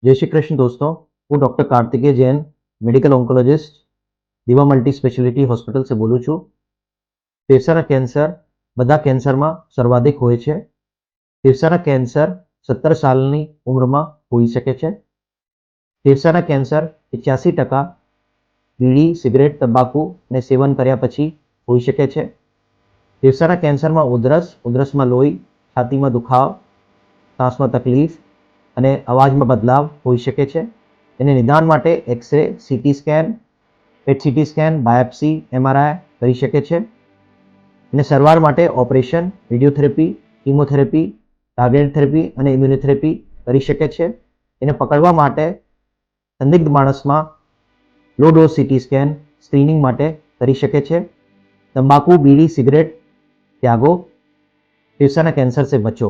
જય શ્રી કૃષ્ણ દોસ્તો, હું doctor Kartikeya Jain, medical oncologist, દીવા મલ્ટી સ્પેશિયાલિટી હોસ્પિટલથી બોલું છું. ફેફસાના કેન્સર બધા કેન્સરમાં સર્વાધિક હોય છે. ફેફસાના કેન્સર 17 સાલની ઉંમરમાં હોઈ શકે છે. ફેફસાના કેન્સર 85% બીડી, સિગરેટ, તંબાકુને સેવન કર્યા પછી હોઈ શકે છે. ફેફસાના કેન્સરમાં ઉધરસમાં લોહી, છાતીમાં દુખાવો, શ્વાસમાં તકલીફ અને અવાજમાં બદલાવ હોઈ શકે છે. એને નિદાન માટે એક્સરે, સીટી સ્કેન, પેટ સીટી સ્કેન, બાયોપ્સી, MRI કરી શકે છે. અને સારવાર માટે operation, radiotherapy, chemotherapy, targeted therapy અને ઇમ્યુનોથેરાપી કરી શકે છે. એને પકડવા માટે સંદિગ્ધ માણસમાં લો ડોઝ સીટી સ્કેન સ્ક્રીનિંગ માટે કરી શકે છે. तंबाकू, बीड़ी, सिगरेट त्यागो, फेफसाना कैंसर से बचो.